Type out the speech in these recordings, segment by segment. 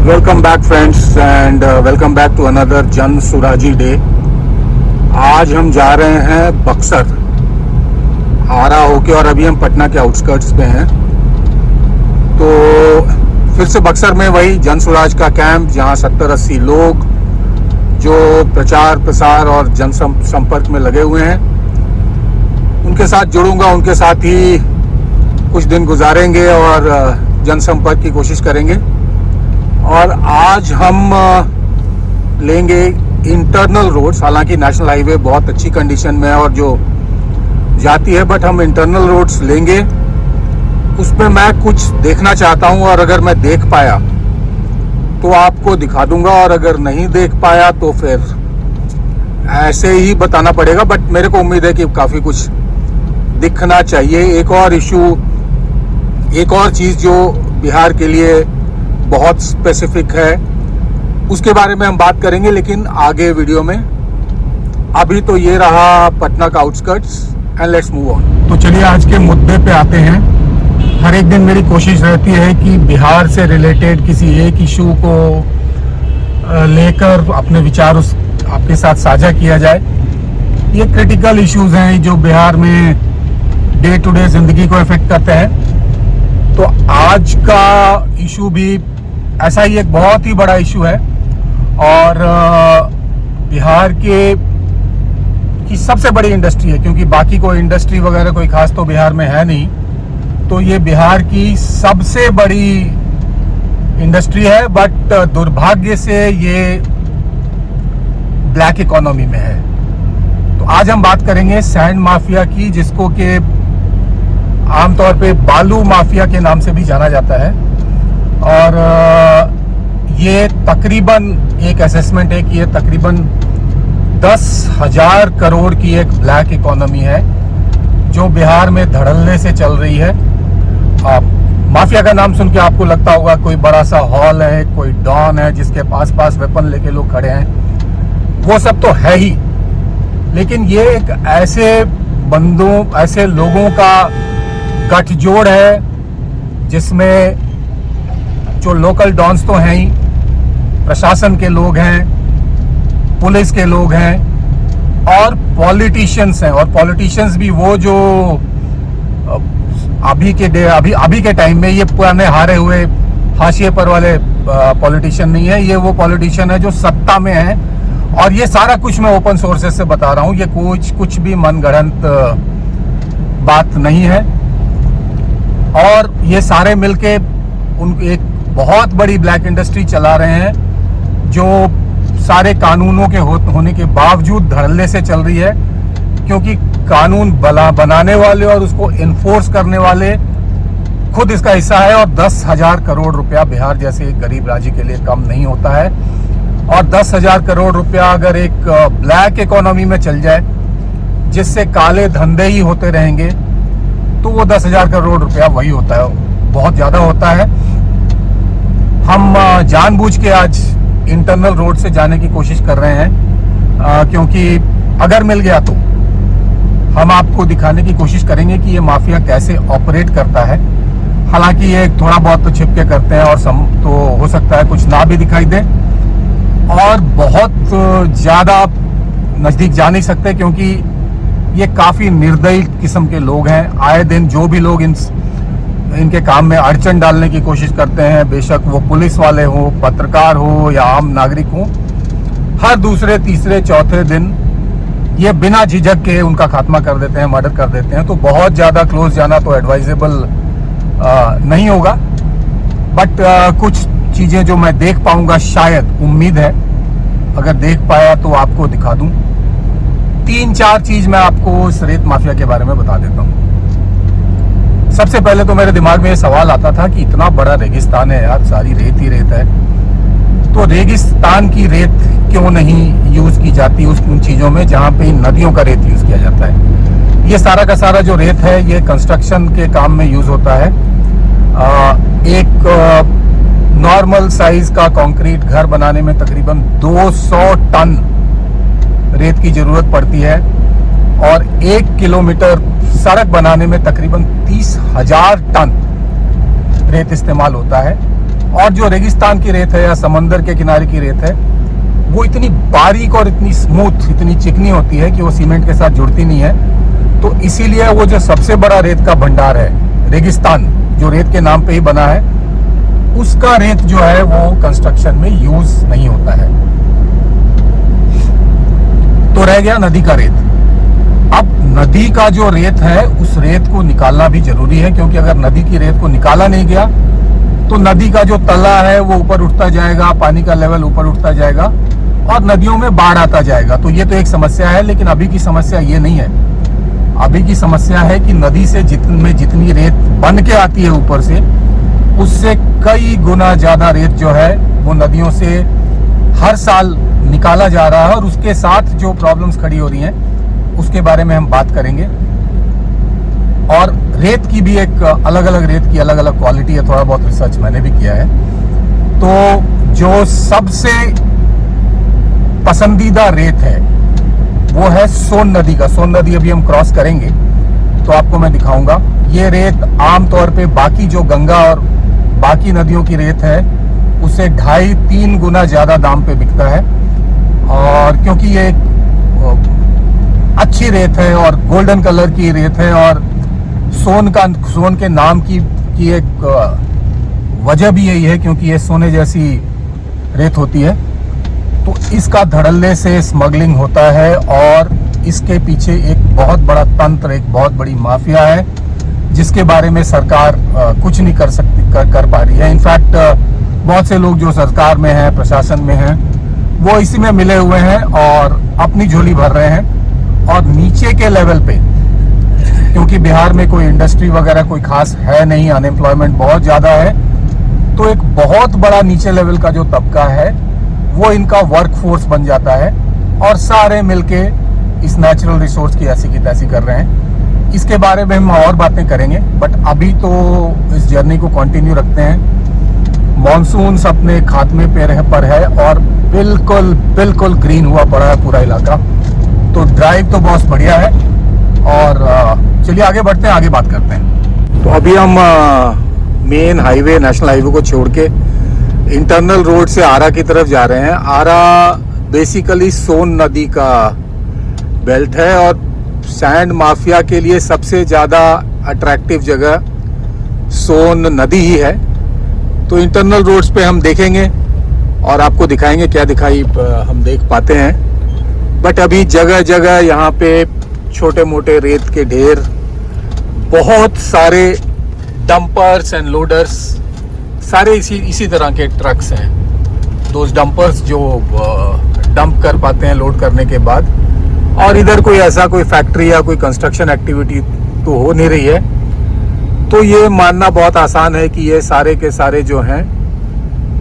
Welcome back friends and welcome back to another Jan Suraji day. आज हम जा रहे हैं बक्सर आरा होके और अभी हम पटना के आउटस्कर्ट्स पे हैं। तो फिर से बक्सर में वही जन सुराज का कैंप जहां 70-80 लोग जो प्रचार प्रसार और जन संपर्क में लगे हुए हैं उनके साथ जुड़ूंगा, उनके साथ ही कुछ दिन गुजारेंगे और जनसंपर्क की कोशिश करेंगे। और आज हम लेंगे इंटरनल रोड्स, हालांकि नेशनल हाईवे बहुत अच्छी कंडीशन में है और जो जाती है, बट हम इंटरनल रोड्स लेंगे। उसमें मैं कुछ देखना चाहता हूं और अगर मैं देख पाया तो आपको दिखा दूंगा और अगर नहीं देख पाया तो फिर ऐसे ही बताना पड़ेगा। बट मेरे को उम्मीद है कि काफ़ी कुछ दिखना चाहिए। एक और इशू, एक और चीज़ जो बिहार के लिए बहुत स्पेसिफिक है उसके बारे में हम बात करेंगे, लेकिन आगे वीडियो में। अभी तो ये रहा पटना का outskirts and let's move on. तो चलिए आज के मुद्दे पे आते हैं। हर एक दिन मेरी कोशिश रहती है कि बिहार से रिलेटेड किसी एक इशू को लेकर अपने विचार आपके साथ साझा किया जाए। ये क्रिटिकल इश्यूज हैं जो बिहार में डे टू डे जिंदगी को इफेक्ट करते हैं। तो आज का इशू भी ऐसा ही एक बहुत ही बड़ा इशू है और बिहार की सबसे बड़ी इंडस्ट्री है, क्योंकि बाकी कोई इंडस्ट्री वगैरह कोई खास तो बिहार में है नहीं। तो ये बिहार की सबसे बड़ी इंडस्ट्री है, बट दुर्भाग्य से ये ब्लैक इकोनॉमी में है। तो आज हम बात करेंगे सैंड माफिया की, जिसको कि आमतौर पे बालू माफिया के नाम से भी जाना जाता है। और ये तकरीबन एक असेसमेंट है कि ये तकरीबन 10,000 करोड़ की एक ब्लैक इकोनॉमी है जो बिहार में धड़ल्ले से चल रही है। माफिया का नाम सुन के आपको लगता होगा कोई बड़ा सा हॉल है, कोई डॉन है जिसके पास वेपन लेके लोग खड़े हैं। वो सब तो है ही, लेकिन ये एक ऐसे बंदों, ऐसे लोगों का गठजोड़ है जिसमें जो लोकल डॉन्स तो हैं ही, प्रशासन के लोग हैं, पुलिस के लोग हैं और पॉलिटिशियंस हैं। और पॉलिटिशियंस भी वो जो अभी के टाइम में ये पुराने हारे हुए हाशिए पर वाले पॉलिटिशियन नहीं है। ये वो पॉलिटिशियन है जो सत्ता में है। और ये सारा कुछ मैं ओपन सोर्सेस से बता रहा हूँ, ये कुछ भी मनगढ़ंत बात नहीं है। और ये सारे मिलके एक बहुत बड़ी ब्लैक इंडस्ट्री चला रहे हैं जो सारे कानूनों के होने के बावजूद धड़ल्ले से चल रही है, क्योंकि कानून बनाने वाले और उसको इन्फोर्स करने वाले खुद इसका हिस्सा है। और 10,000 करोड़ रुपया बिहार जैसे एक गरीब राज्य के लिए कम नहीं होता है। और 10,000 करोड़ रुपया अगर एक ब्लैक इकोनॉमी में चल जाए जिससे काले धंधे ही होते रहेंगे, तो वो 10,000 करोड़ रुपया वही होता है, बहुत ज़्यादा होता है। हम जानबूझ के आज इंटरनल रोड से जाने की कोशिश कर रहे हैं, क्योंकि अगर मिल गया तो हम आपको दिखाने की कोशिश करेंगे कि ये माफिया कैसे ऑपरेट करता है। हालांकि ये थोड़ा बहुत तो छिपके करते हैं और तो हो सकता है कुछ ना भी दिखाई दे, और बहुत ज़्यादा नज़दीक जा नहीं सकते क्योंकि ये काफ़ी निर्दयी किस्म के लोग हैं। आए दिन जो भी लोग इनके काम में अड़चन डालने की कोशिश करते हैं, बेशक वो पुलिस वाले हो, पत्रकार हो या आम नागरिक हो, हर दूसरे तीसरे चौथे दिन ये बिना झिझक के उनका खात्मा कर देते हैं, मर्डर कर देते हैं। तो बहुत ज़्यादा क्लोज जाना तो एडवाइजेबल नहीं होगा। बट कुछ चीज़ें जो मैं देख पाऊंगा, शायद उम्मीद है अगर देख पाया तो आपको दिखा दूं। 3-4 चीज़ मैं आपको इस रेत माफिया के बारे में बता देता हूँ। सबसे पहले तो मेरे दिमाग में ये सवाल आता था कि इतना बड़ा रेगिस्तान है यार, सारी रेत ही रेत है, तो रेगिस्तान की रेत क्यों नहीं यूज़ की जाती उन चीज़ों में जहाँ पे नदियों का रेत यूज़ किया जाता है। ये सारा का सारा जो रेत है ये कंस्ट्रक्शन के काम में यूज़ होता है। एक नॉर्मल साइज का कंक्रीट घर बनाने में तकरीबन 200 टन रेत की ज़रूरत पड़ती है और 1 किलोमीटर सड़क बनाने में तकरीबन 30,000 टन रेत इस्तेमाल होता है। और जो रेगिस्तान की रेत है या समंदर के किनारे की रेत है वो इतनी बारीक और इतनी स्मूथ, इतनी चिकनी होती है कि वो सीमेंट के साथ जुड़ती नहीं है। तो इसीलिए वो जो सबसे बड़ा रेत का भंडार है रेगिस्तान, जो रेत के नाम पे ही बना है, उसका रेत जो है वो कंस्ट्रक्शन में यूज नहीं होता है। तो रह गया नदी का रेत। अब नदी का जो रेत है उस रेत को निकालना भी जरूरी है, क्योंकि अगर नदी की रेत को निकाला नहीं गया तो नदी का जो तला है वो ऊपर उठता जाएगा, पानी का लेवल ऊपर उठता जाएगा और नदियों में बाढ़ आता जाएगा। तो ये तो एक समस्या है, लेकिन अभी की समस्या ये नहीं है। अभी की समस्या है कि नदी से जितनी रेत बन के आती है ऊपर से, उससे कई गुना ज्यादा रेत जो है वो नदियों से हर साल निकाला जा रहा है। और उसके साथ जो प्रॉब्लम्स खड़ी हो रही हैं उसके बारे में हम बात करेंगे। और रेत की भी एक अलग अलग रेत की अलग अलग क्वालिटी है, थोड़ा बहुत रिसर्च मैंने भी किया है। तो जो सबसे पसंदीदा रेत है वो है सोन नदी का। सोन नदी अभी हम क्रॉस करेंगे तो आपको मैं दिखाऊंगा। ये रेत आमतौर पे बाकी जो गंगा और बाकी नदियों की रेत है उससे 2.5-3 गुना ज्यादा दाम पे बिकता है। और क्योंकि ये अच्छी रेत है और गोल्डन कलर की रेत है और सोन के नाम की एक वजह भी यही है, क्योंकि ये सोने जैसी रेत होती है। तो इसका धड़ल्ले से स्मगलिंग होता है और इसके पीछे एक बहुत बड़ा तंत्र, एक बहुत बड़ी माफिया है जिसके बारे में सरकार कुछ नहीं कर पा रही है। इनफैक्ट बहुत से लोग जो सरकार में हैं, प्रशासन में हैं, वो इसी में मिले हुए हैं और अपनी झोली भर रहे हैं। और नीचे के लेवल पे, क्योंकि बिहार में कोई इंडस्ट्री वगैरह कोई खास है नहीं, अनएम्प्लॉयमेंट बहुत ज़्यादा है, तो एक बहुत बड़ा नीचे लेवल का जो तबका है वो इनका वर्क फोर्स बन जाता है और सारे मिलके इस नेचुरल रिसोर्स की ऐसी की तैसी कर रहे हैं। इसके बारे में हम और बातें करेंगे, बट अभी तो इस जर्नी को कंटिन्यू रखते हैं। मॉनसून अपने खात्मे पर है और बिल्कुल ग्रीन हुआ पड़ा है पूरा इलाका। तो ड्राइव तो बहुत बढ़िया है और चलिए आगे बढ़ते हैं, आगे बात करते हैं। तो अभी हम मेन हाईवे, नेशनल हाईवे को छोड़ के इंटरनल रोड से आरा की तरफ जा रहे हैं। आरा बेसिकली सोन नदी का बेल्ट है और सैंड माफिया के लिए सबसे ज़्यादा अट्रैक्टिव जगह सोन नदी ही है। तो इंटरनल रोड्स पे हम देखेंगे और आपको दिखाएंगे क्या दिखाई हम देख पाते हैं। बट अभी जगह जगह यहाँ पे छोटे मोटे रेत के ढेर, बहुत सारे डंपर्स एंड लोडर्स, सारे इसी तरह के ट्रक्स हैं। दोस्त डंपर्स जो डंप कर पाते हैं लोड करने के बाद। और इधर कोई ऐसा कोई फैक्ट्री या कोई कंस्ट्रक्शन एक्टिविटी तो हो नहीं रही है। तो ये मानना बहुत आसान है कि ये सारे के सारे जो हैं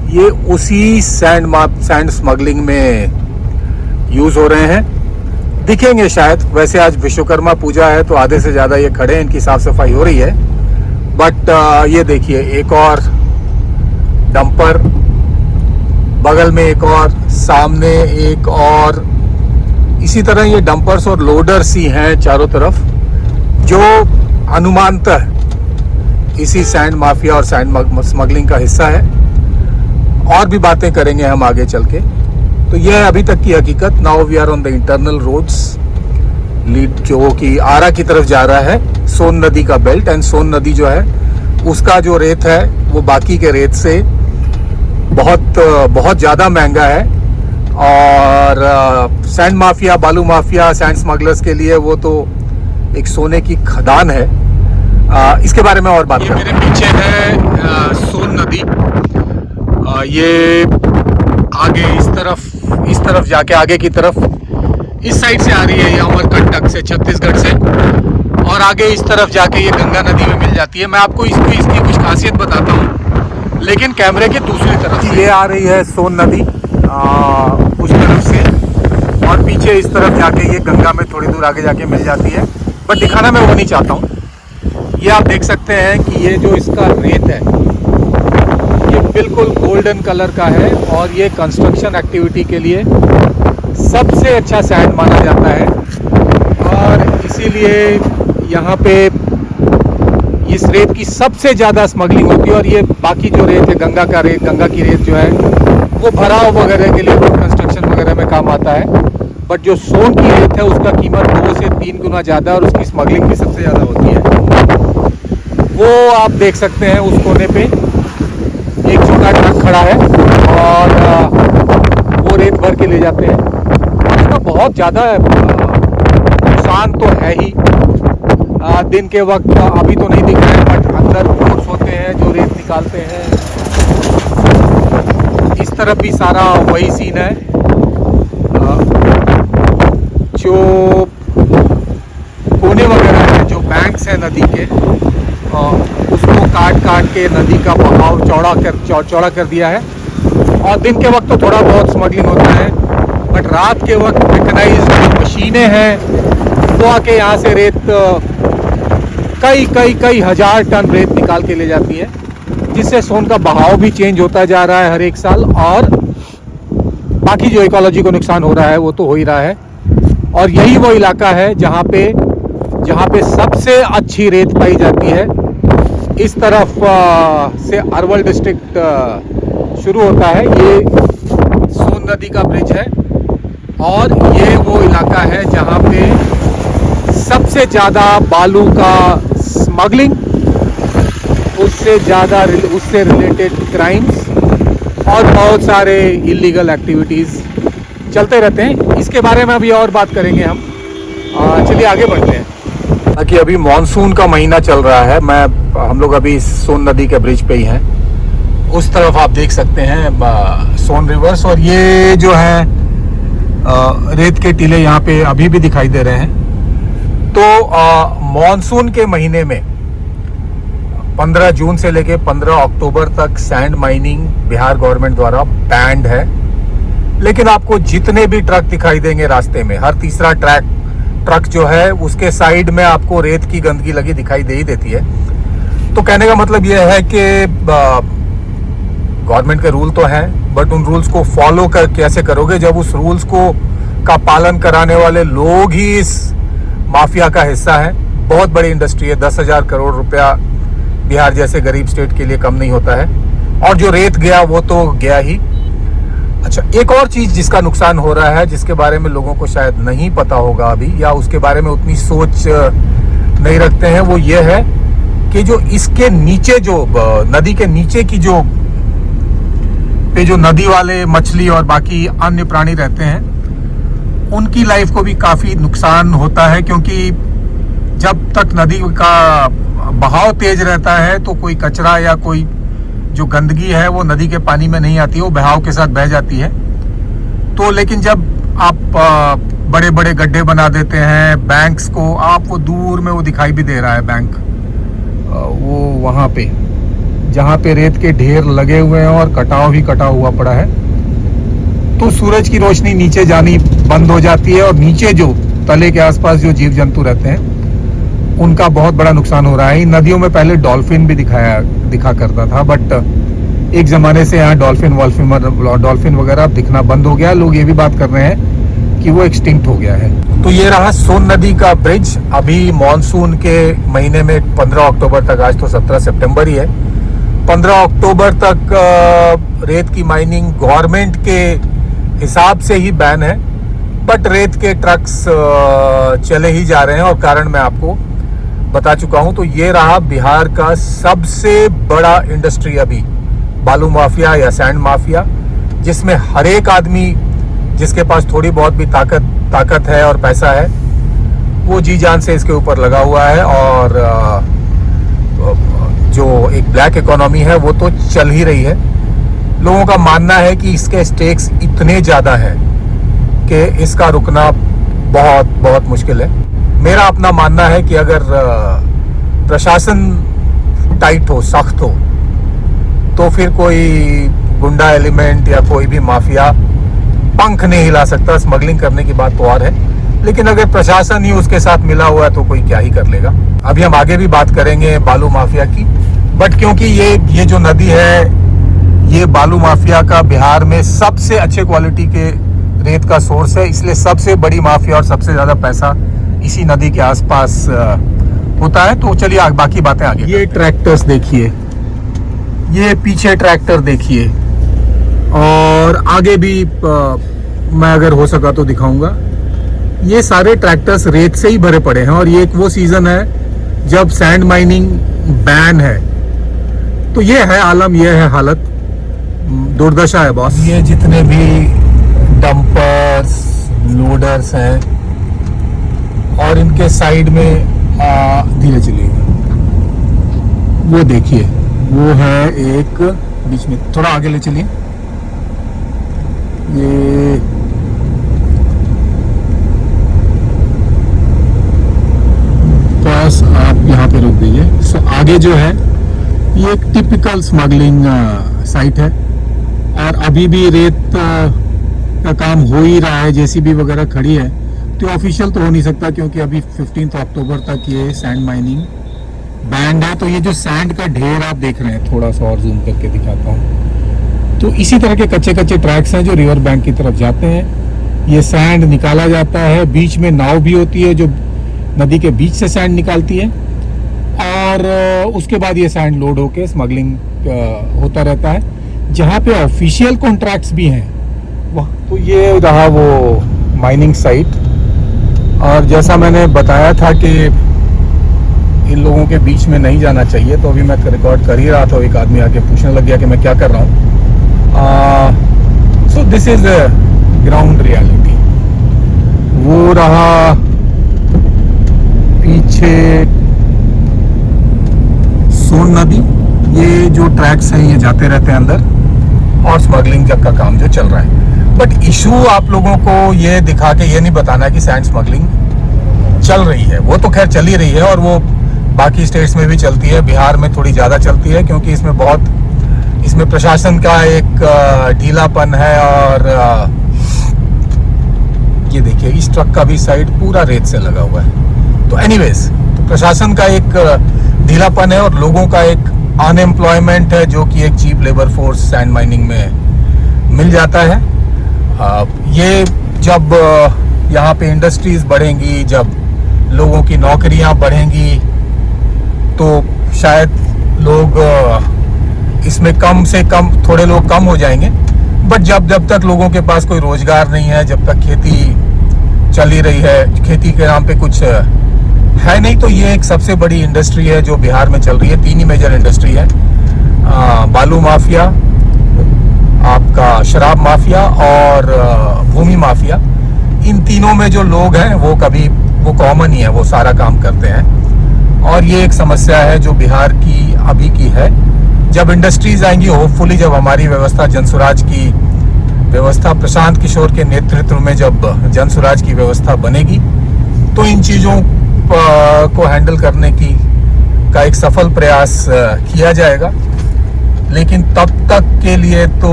ये उसी सैंड स्मगलिंग में यूज हो रहे हैं। दिखेंगे शायद, वैसे आज विश्वकर्मा पूजा है तो आधे से ज़्यादा ये खड़े हैं, इनकी साफ सफाई हो रही है। बट ये देखिए एक और डंपर, बगल में एक और, सामने एक और, इसी तरह ये डंपर्स और लोडर्स ही हैं चारों तरफ, जो अनुमानतः इसी सैंड माफिया और सैंड स्मगलिंग का हिस्सा है। और भी बातें करेंगे हम आगे चल के। तो यह है अभी तक की हकीकत। Now we are on the internal roads lead, जो कि आरा की तरफ जा रहा है, सोन नदी का बेल्ट। एंड सोन नदी जो है उसका जो रेत है वो बाकी के रेत से बहुत ज़्यादा महंगा है। और सैंड माफिया, बालू माफिया, सैंड स्मगलर्स के लिए वो तो एक सोने की खदान है। इसके बारे में और बात करें। मेरे पीछे है सोन नदी। ये आगे इस तरफ जाके आगे की तरफ इस साइड से आ रही है, ये अमरकंटक से, छत्तीसगढ़ से, और आगे इस तरफ जाके ये गंगा नदी में मिल जाती है। मैं आपको इसकी कुछ खासियत बताता हूँ, लेकिन कैमरे के दूसरी तरफ से। ये आ रही है सोन नदी उस तरफ से, और पीछे इस तरफ जाके ये गंगा में थोड़ी दूर आगे जाके मिल जाती है। बट दिखाना मैं वो नहीं चाहता हूँ। ये आप देख सकते हैं कि ये जो इसका रेत है ये बिल्कुल गोल्डन कलर का है और ये कंस्ट्रक्शन एक्टिविटी के लिए सबसे अच्छा सैंड माना जाता है। और इसीलिए यहाँ पे इस रेत की सबसे ज़्यादा स्मगलिंग होती है। और ये बाकी जो रेत है, गंगा का रेत, गंगा की रेत जो है वो भराव वगैरह के लिए, कंस्ट्रक्शन वगैरह में काम आता है। बट जो सोन की रेत है उसका कीमत 2 से 3 गुना ज़्यादा और उसकी स्मगलिंग भी सबसे ज़्यादा होती है। वो आप देख सकते हैं उस कोने पे एक छोटा ट्रक खड़ा है और वो रेत भर के ले जाते हैं। इसका बहुत ज़्यादा नुकसान तो है ही। दिन के वक्त अभी तो नहीं दिख रहे हैं, बट अंदर फोर्स होते हैं जो रेत निकालते हैं। इस तरफ भी सारा वही सीन है। जो कोने वगैरह हैं, जो बैंक्स हैं नदी के, उसको काट के नदी का बहाव चौड़ा कर दिया है। और दिन के वक्त तो थोड़ा बहुत स्मगलिंग होता है, बट रात के वक्त मैकेनाइज्ड मशीनें हैं वो आके यहाँ से रेत कई हजार टन रेत निकाल के ले जाती है, जिससे सोन का बहाव भी चेंज होता जा रहा है हर एक साल। और बाकी जो इकोलॉजी को नुकसान हो रहा है वो तो हो ही रहा है। और यही वो इलाका है जहाँ पे सबसे अच्छी रेत पाई जाती है। इस तरफ से अरवल डिस्ट्रिक्ट शुरू होता है। ये सोन नदी का ब्रिज है और ये वो इलाका है जहाँ पे सबसे ज़्यादा बालू का स्मगलिंग, उससे रिलेटेड क्राइम्स और बहुत सारे इलीगल एक्टिविटीज़ चलते रहते हैं। इसके बारे में अभी और बात करेंगे हम। चलिए आगे बढ़ते हैं। कि अभी मॉनसून का महीना चल रहा है। हम लोग अभी सोन नदी के ब्रिज पे ही हैं। उस तरफ आप देख सकते हैं सोन रिवर्स, और ये जो है रेत के टीले यहाँ पे अभी भी दिखाई दे रहे हैं। तो मॉनसून के महीने में 15 जून से लेके 15 अक्टूबर तक सैंड माइनिंग बिहार गवर्नमेंट द्वारा बैंड है। लेकिन आपको जितने भी ट्रक दिखाई देंगे रास्ते में, हर तीसरा ट्रक जो है उसके साइड में आपको रेत की गंदगी लगी दिखाई दे ही देती है। तो कहने का मतलब यह है कि गवर्नमेंट के रूल तो हैं, बट उन रूल्स को फॉलो कैसे करोगे जब उस रूल्स का पालन कराने वाले लोग ही इस माफिया का हिस्सा है। बहुत बड़ी इंडस्ट्री है, 10,000 करोड़ रुपया बिहार जैसे गरीब स्टेट के लिए कम नहीं होता है। और जो रेत गया वो तो गया ही। अच्छा, एक और चीज जिसका नुकसान हो रहा है, जिसके बारे में लोगों को शायद नहीं पता होगा अभी, या उसके बारे में उतनी सोच नहीं रखते हैं, वो ये है कि जो इसके नीचे, जो नदी के नीचे की जो नदी वाले मछली और बाकी अन्य प्राणी रहते हैं, उनकी लाइफ को भी काफी नुकसान होता है। क्योंकि जब तक नदी का बहाव तेज रहता है तो कोई कचरा या कोई जो गंदगी है वो नदी के पानी में नहीं आती है, वो बहाव के साथ बह जाती है। तो लेकिन जब आप बड़े बड़े गड्ढे बना देते हैं, बैंक्स को, आप वो दूर में वो दिखाई भी दे रहा है बैंक, वो वहाँ पे जहाँ पे रेत के ढेर लगे हुए हैं और कटाव ही कटा हुआ पड़ा है। तो सूरज की रोशनी नीचे जानी बंद हो जाती है और नीचे जो तले के आसपास जो जीव जंतु रहते हैं उनका बहुत बड़ा नुकसान हो रहा है। इन नदियों में पहले डॉल्फिन भी दिखा करता था, बट एक जमाने से यहाँ डॉल्फिन वगैरह दिखना बंद हो गया। लोग ये भी बात कर रहे हैं कि वो एक्सटिंक्ट हो गया है। तो ये रहा सोन नदी का ब्रिज। अभी मॉनसून के महीने में 15 अक्टूबर तक, आज तो 17 सितंबर ही है, 15 अक्टूबर तक रेत की माइनिंग गवर्नमेंट के हिसाब से ही बैन है, बट रेत के ट्रक्स चले ही जा रहे हैं और कारण मैं आपको बता चुका हूं। तो ये रहा बिहार का सबसे बड़ा इंडस्ट्री अभी, बालू माफिया या सैंड माफिया, जिसमें हर एक आदमी जिसके पास थोड़ी बहुत भी ताकत है और पैसा है, वो जी जान से इसके ऊपर लगा हुआ है। और जो एक ब्लैक इकोनॉमी है वो तो चल ही रही है। लोगों का मानना है कि इसके स्टेक्स इतने ज़्यादा हैं कि इसका रुकना बहुत बहुत मुश्किल है। मेरा अपना मानना है कि अगर प्रशासन टाइट हो, सख्त हो, तो फिर कोई गुंडा एलिमेंट या कोई भी माफिया पंख नहीं हिला सकता। स्मगलिंग करने की बात तो और है, लेकिन अगर प्रशासन ही उसके साथ मिला हुआ है तो कोई क्या ही कर लेगा। अभी हम आगे भी बात करेंगे बालू माफिया की, बट क्योंकि ये जो नदी है, ये बालू माफिया का बिहार में सबसे अच्छे क्वालिटी के रेत का सोर्स है, इसलिए सबसे बड़ी माफिया और सबसे ज़्यादा पैसा इसी नदी के आसपास होता है। तो चलिए बाकी बातें आगे। ये ट्रैक्टर्स देखिए, ये पीछे ट्रैक्टर देखिए, और आगे भी मैं अगर हो सका तो दिखाऊंगा। ये सारे ट्रैक्टर्स रेत से ही भरे पड़े हैं, और ये एक वो सीजन है जब सैंड माइनिंग बैन है। तो ये है आलम, ये है हालत, दुर्दशा है बॉस। ये जितने भी डंपर्स, लोडर्स हैं, और इनके साइड में धीरे चलिएगा, वो देखिए, वो है एक बीच में, थोड़ा आगे ले चलिए। ये बस आप यहाँ पे रोक दीजिए। सो आगे जो है ये एक टिपिकल स्मगलिंग साइट है, और अभी भी रेत का काम हो ही रहा है, जेसीबी वगैरह खड़ी है। तो ऑफिशियल तो हो नहीं सकता, क्योंकि अभी 15 अक्टूबर तक ये सैंड माइनिंग बैंड है। तो ये जो सैंड का ढेर आप देख रहे हैं, थोड़ा सा और जूम करके दिखाता हूँ, तो इसी तरह के कच्चे कच्चे ट्रैक्स हैं जो रिवर बैंक की तरफ जाते हैं। ये सैंड निकाला जाता है, बीच में नाव भी होती है जो नदी के बीच से सैंड निकालती है, और उसके बाद ये सैंड लोड होके स्मगलिंग होता रहता है। जहाँ पे ऑफिशियल कॉन्ट्रैक्ट्स भी हैं वह, तो ये रहा वो माइनिंग साइट। और जैसा मैंने बताया था कि इन लोगों के बीच में नहीं जाना चाहिए, तो अभी मैं रिकॉर्ड कर ही रहा था, एक आदमी आके पूछने लग गया कि मैं क्या कर रहा हूँ। So this is ground reality. वो रहा पीछे सोन नदी, ये जो ट्रैक्स हैं ये जाते रहते हैं अंदर, और स्मगलिंग जग का काम जो चल रहा है। बट इशू आप लोगों को ये दिखा के ये नहीं बताना कि सैंड स्मगलिंग चल रही है, वो तो खैर चल ही रही है, और वो बाकी स्टेट्स में भी चलती है। बिहार में थोड़ी ज़्यादा चलती है, क्योंकि इसमें प्रशासन का एक ढीलापन है। और ये देखिए, इस ट्रक का भी साइड पूरा रेत से लगा हुआ है। तो एनीवेज, तो प्रशासन का एक ढीलापन है, और लोगों का एक अनएम्प्लॉयमेंट है, जो कि एक cheap labour force sand mining में मिल जाता है। ये जब यहाँ पे इंडस्ट्रीज बढ़ेंगी, जब लोगों की नौकरियाँ बढ़ेंगी, तो शायद लोग इसमें कम से कम, थोड़े लोग कम हो जाएंगे। बट जब तक लोगों के पास कोई रोजगार नहीं है, जब तक खेती चल ही रही है, खेती के नाम पे कुछ है नहीं, तो ये एक सबसे बड़ी इंडस्ट्री है जो बिहार में चल रही है। 3 ही मेजर इंडस्ट्री है, बालू माफिया, आपका शराब माफिया, और भूमि माफिया। इन तीनों में जो लोग हैं वो कॉमन ही है, वो सारा काम करते हैं। और ये एक समस्या है जो बिहार की अभी की है। जब इंडस्ट्रीज आएंगी, होपफुली जब हमारी व्यवस्था, जनसुराज की व्यवस्था, प्रशांत किशोर के नेतृत्व में जब जनसुराज की व्यवस्था बनेगी, तो इन चीज़ों को हैंडल करने का एक सफल प्रयास किया जाएगा। लेकिन तब तक के लिए तो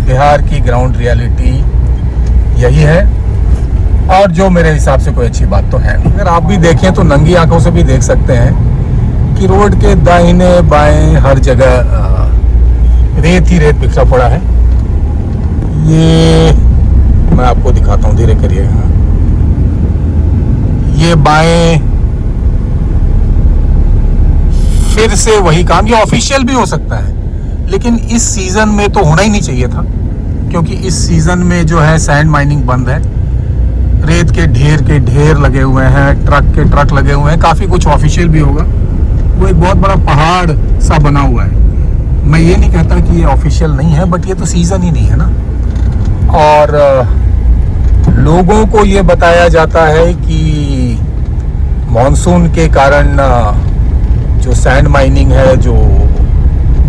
बिहार की ग्राउंड रियलिटी यही है, और जो मेरे हिसाब से कोई अच्छी बात तो है नहीं। अगर आप भी देखें तो नंगी आंखों से भी देख सकते हैं कि रोड के दाहिने बाएं हर जगह रेत ही रेत बिखरा पड़ा है। ये मैं आपको दिखाता हूँ, धीरे करिएगा। ये बाएं फिर से वही काम, ये ऑफिशियल भी हो सकता है, लेकिन इस सीजन में तो होना ही नहीं चाहिए था, क्योंकि इस सीजन में जो है सैंड माइनिंग बंद है। रेत के ढेर लगे हुए हैं, ट्रक लगे हुए हैं, काफी कुछ ऑफिशियल भी होगा। वो एक बहुत बड़ा पहाड़ सा बना हुआ है। मैं ये नहीं कहता कि ये ऑफिशियल नहीं है, बट ये तो सीजन ही नहीं है ना। और लोगों को ये बताया जाता है कि मॉनसून के कारण जो सैंड माइनिंग है, जो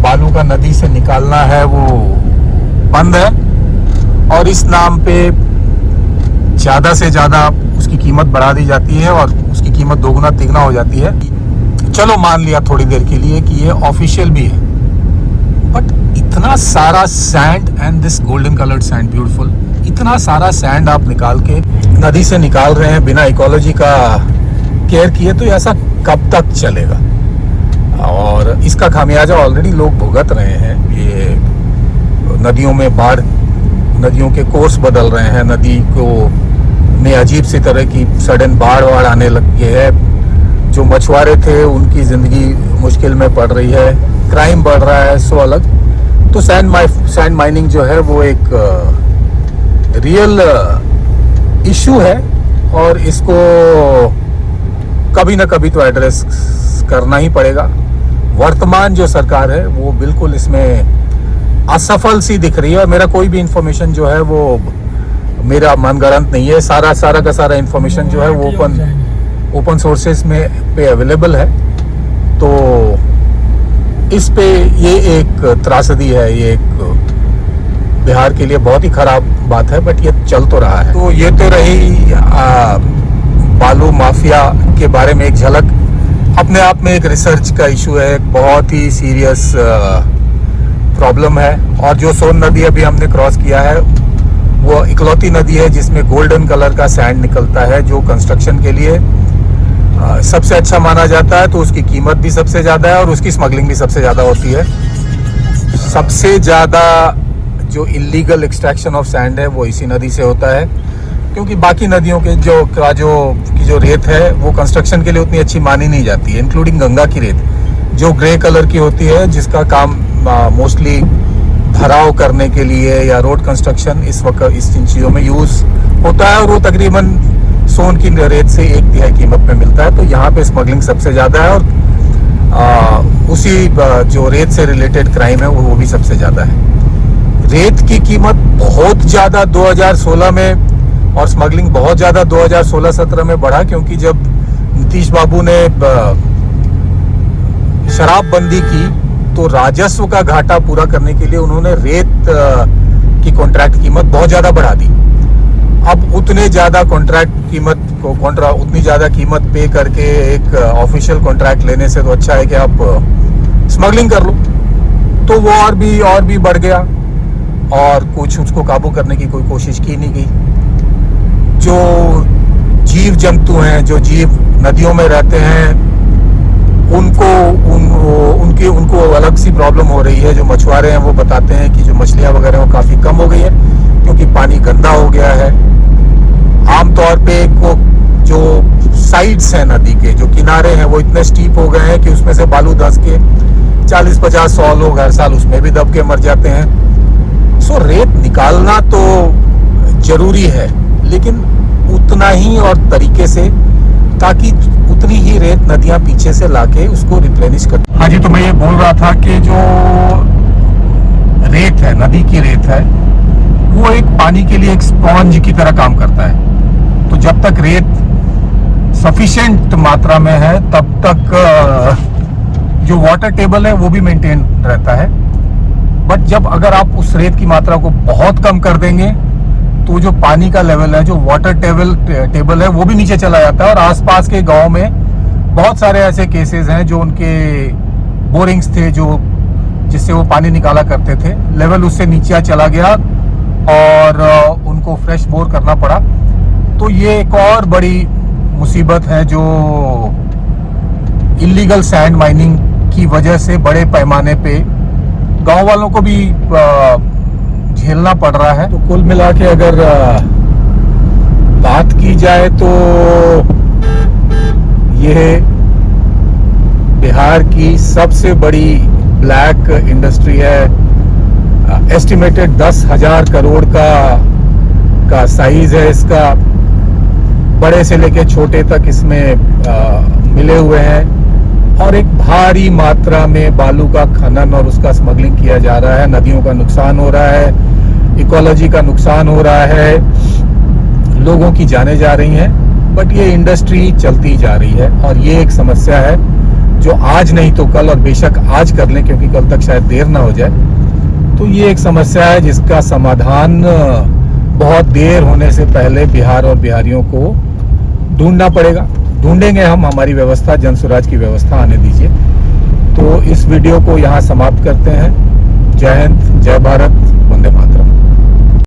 बालू का नदी से निकालना है, वो बंद है, और इस नाम पे ज़्यादा से ज़्यादा उसकी कीमत बढ़ा दी जाती है, और उसकी कीमत दोगुना तिगुना हो जाती है। चलो मान लिया थोड़ी देर के लिए कि ये ऑफिशियल भी है, बट इतना सारा sand and this golden coloured sand, beautiful, इतना सारा सैंड आप निकाल के नदी से निकाल रहे हैं बिना इकोलॉजी का केयर किए, तो ऐसा कब तक चलेगा? और इसका खामियाजा ऑलरेडी लोग भुगत रहे हैं। ये नदियों में बाढ़, नदियों के कोर्स बदल रहे हैं, नदी को में अजीब सी तरह की सडन बाढ़ आने लग गई है। जो मछुआरे थे उनकी ज़िंदगी मुश्किल में पड़ रही है, क्राइम बढ़ रहा है, सो अलग। तो सैंड माइनिंग जो है वो एक रियल इशू है और इसको कभी ना कभी तो एड्रेस करना ही पड़ेगा। वर्तमान जो सरकार है वो बिल्कुल इसमें असफल सी दिख रही है और मेरा कोई भी इंफॉर्मेशन जो है वो मेरा मनगढ़ंत नहीं है। सारा का सारा इंफॉर्मेशन जो है वो ओपन सोर्सेस में पे अवेलेबल है। तो इस पे ये एक त्रासदी है, ये एक बिहार के लिए बहुत ही खराब बात है, बट ये चल तो रहा है। तो ये तो रही बालू माफिया के बारे में एक झलक। अपने आप में एक रिसर्च का इशू है, एक बहुत ही सीरियस प्रॉब्लम है। और जो सोन नदी अभी हमने क्रॉस किया है वो इकलौती नदी है जिसमें गोल्डन कलर का सैंड निकलता है, जो कंस्ट्रक्शन के लिए सबसे अच्छा माना जाता है। तो उसकी कीमत भी सबसे ज़्यादा है और उसकी स्मगलिंग भी सबसे ज़्यादा होती है। सबसे ज़्यादा जो इलीगल एक्सट्रैक्शन ऑफ सैंड है वो इसी नदी से होता है, क्योंकि बाकी नदियों के जो रेत है वो कंस्ट्रक्शन के लिए उतनी अच्छी मानी नहीं जाती है, इंक्लूडिंग गंगा की रेत जो ग्रे कलर की होती है, जिसका काम मोस्टली भराव करने के लिए या रोड कंस्ट्रक्शन इस वक्त इस चीज़ों में यूज़ होता है। और वो तकरीबन सोन की रेत से 1/3 कीमत में मिलता है। तो यहाँ पे स्मगलिंग सबसे ज़्यादा है और उसी जो रेत से रिलेटेड क्राइम है वो भी सबसे ज़्यादा है। रेत की कीमत बहुत ज़्यादा 2016 में और स्मगलिंग बहुत ज़्यादा 2016-17 में बढ़ा, क्योंकि जब नीतीश बाबू ने शराबबंदी की तो राजस्व का घाटा पूरा करने के लिए उन्होंने रेत की कॉन्ट्रैक्ट कीमत बहुत ज़्यादा बढ़ा दी। अब उतने ज़्यादा कॉन्ट्रैक्ट कीमत को उतनी ज़्यादा कीमत पे करके एक ऑफिशियल कॉन्ट्रैक्ट लेने से तो अच्छा है कि आप स्मगलिंग कर लो। तो वो और भी बढ़ गया और कुछ उसको काबू करने की कोई कोशिश की नहीं गई। जो जीव जंतु हैं, जो जीव नदियों में रहते हैं, उनको अलग सी प्रॉब्लम हो रही है। जो मछुआरे हैं वो बताते हैं कि जो मछलियां वगैरह वो काफ़ी कम हो गई है क्योंकि पानी गंदा हो गया है। आमतौर पे जो साइड्स हैं नदी के, जो किनारे हैं, वो इतने स्टीप हो गए हैं कि उसमें से बालू धंस के 40-50-100 लोग हर साल उसमें भी दब के मर जाते हैं। सो रेत निकालना तो जरूरी है, लेकिन उतना ही और तरीके से, ताकि उतनी ही रेत नदियां पीछे से लाके उसको रिप्लेनिश कर। हाँ जी, तो मैं ये बोल रहा था कि जो रेत है, नदी की रेत है, वो एक पानी के लिए एक स्पॉन्ज की तरह काम करता है। तो जब तक रेत सफिशिएंट मात्रा में है तब तक जो वाटर टेबल है वो भी मेंटेन रहता है। बट जब अगर आप उस रेत की मात्रा को बहुत कम कर देंगे तो जो पानी का लेवल है, जो वाटर टेबल है, वो भी नीचे चला जाता है। और आसपास के गांव में बहुत सारे ऐसे केसेस हैं जो उनके बोरिंग्स थे जिससे वो पानी निकाला करते थे, लेवल उससे नीचे चला गया और उनको फ्रेश बोर करना पड़ा। तो ये एक और बड़ी मुसीबत है जो इलीगल सैंड माइनिंग की वजह से बड़े पैमाने पे गांव वालों को भी झेलना पड़ रहा है। तो कुल मिला के अगर बात की जाए तो ये बिहार की सबसे बड़ी ब्लैक इंडस्ट्री है। एस्टिमेटेड 10,000 करोड़ का साइज है इसका। बड़े से लेके छोटे तक इसमें मिले हुए हैं और एक भारी मात्रा में बालू का खनन और उसका स्मगलिंग किया जा रहा है। नदियों का नुकसान हो रहा है, इकोलॉजी का नुकसान हो रहा है, लोगों की जानें जा रही हैं। बट ये इंडस्ट्री चलती जा रही है और ये एक समस्या है जो आज नहीं तो कल, और बेशक आज कर लें क्योंकि कल तक शायद देर ना हो जाए, तो ये एक समस्या है जिसका समाधान बहुत देर होने से पहले बिहार और बिहारियों को ढूंढना पड़ेगा। ढूंढेंगे हम, हमारी व्यवस्था, जन स्वराज की व्यवस्था आने दीजिए। तो इस वीडियो को यहाँ समाप्त करते हैं। जय हिंद, जय भारत।